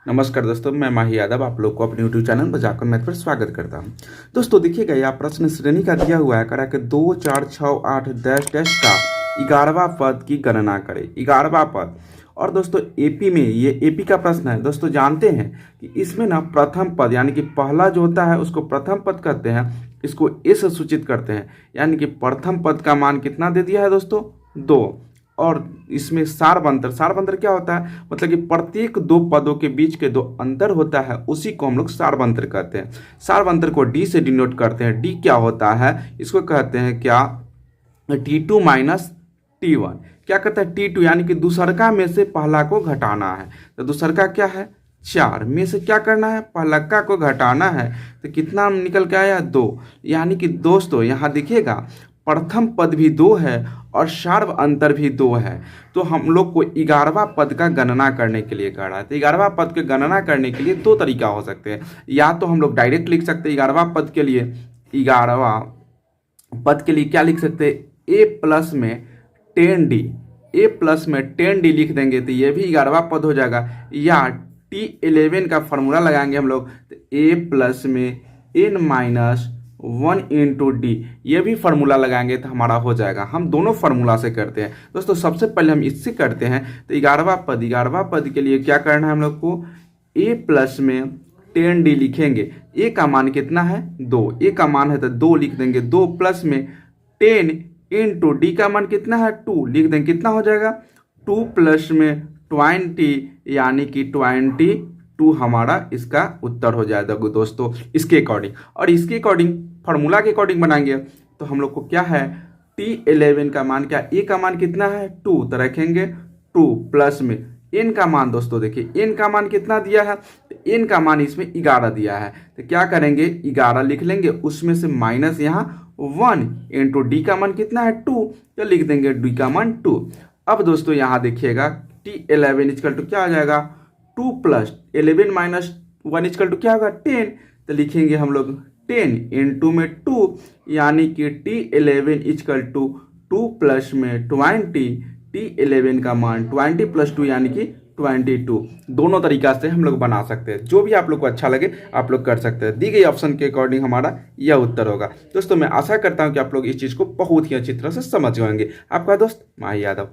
नमस्कार दोस्तों, मैं माही यादव आप लोग को अपने यूट्यूब चैनल मजाक और मैथ पर स्वागत करता हूं। दोस्तों देखिएगा, यह प्रश्न श्रेणी का दिया हुआ है, करा के 2, 4, 6, 8 डैश डैश का 11वां पद की गणना करें। 11वां पद। और दोस्तों एपी में, ये एपी का प्रश्न है। दोस्तों जानते हैं कि इसमें ना प्रथम पद यानी कि पहला जो होता है उसको प्रथम पद कहते हैं, इसको ए से सूचित करते हैं। यानी कि प्रथम पद का मान कितना दे दिया है दोस्तों? 2। और इसमें सारबंतर क्या होता है? मतलब कि प्रत्येक दो पदों के बीच के दो अंतर होता है, उसी को हम लोग सारबंतर कहते हैं। सारबंतर को डी से डिनोट करते हैं। डी क्या होता है? इसको कहते हैं क्या? T2 minus T1। क्या कहता है? T2 यानी कि दूसरका में से पहला को घटाना है। तो दूसरका क्या है? 4 में से क्या करना है? पहलका को घटाना है। तो कितना निकल के आया? 2। यानी कि दोस्तों यहाँ देखिएगा, प्रथम पद भी 2 है और सार्व अंतर भी 2 है। तो हम लोग को 11वां पद का गणना करने के लिए कह रहा है। तो 11वां पद की गणना करने के लिए दो तरीका हो सकते हैं। या तो हम लोग डायरेक्ट लिख सकते हैं 11वां पद के लिए, 11वां पद के लिए क्या लिख सकते हैं? a प्लस में 10d, a प्लस में 10d लिख देंगे तो ये भी 11वां पद हो जाएगा। या T11 का फॉर्मूला लगाएंगे हम लोग, तो a प्लस में n माइनस 1 इंटू डी, ये भी फार्मूला लगाएंगे तो हमारा हो जाएगा। हम दोनों फार्मूला से करते हैं दोस्तों। सबसे पहले हम इससे करते हैं। तो 11वां पद के लिए क्या करना है हम लोग को? a प्लस में 10d लिखेंगे। a का मान कितना है? 2। a का मान है तो 2 लिख देंगे। 2 प्लस में 10 इंटू डी का मान कितना है? 2 लिख देंगे। कितना हो जाएगा? 2 प्लस में 20 यानी कि 22 हमारा इसका उत्तर हो जाएगा दोस्तों, इसके अकॉर्डिंग। और इसके अकॉर्डिंग फार्मूला के अकॉर्डिंग बनाएंगे तो हम लोग को क्या है? T11 का मान क्या? a का मान कितना है? 2। तो रखेंगे 2 प्लस में n का मान। दोस्तों देखिए n का मान कितना दिया है? तो n का मान इसमें 11 दिया है। तो क्या करेंगे? 11 लिख लेंगे, उसमें से माइनस यहाँ 1 इंटू डी का मान कितना है? 2। तो लिख देंगे डी का मान 2। अब दोस्तों यहाँ देखिएगा, T11 इजकल टू क्या आ जाएगा? 2 प्लस 11 माइनस 1 इजकल टू क्या होगा? 10। तो लिखेंगे हम लोग 10 इंटू में 2 यानी कि T11 इजकल टू 2 प्लस में 20। T11 का मान 20 प्लस 2 यानी कि 22। दोनों तरीका से हम लोग बना सकते हैं। जो भी आप लोग को अच्छा लगे आप लोग कर सकते हैं। दी गई ऑप्शन के अकॉर्डिंग हमारा यह उत्तर होगा। दोस्तों मैं आशा करता हूं कि आप लोग इस चीज़ को बहुत ही अच्छी तरह से समझ जाएंगे। आपका दोस्त माही यादव।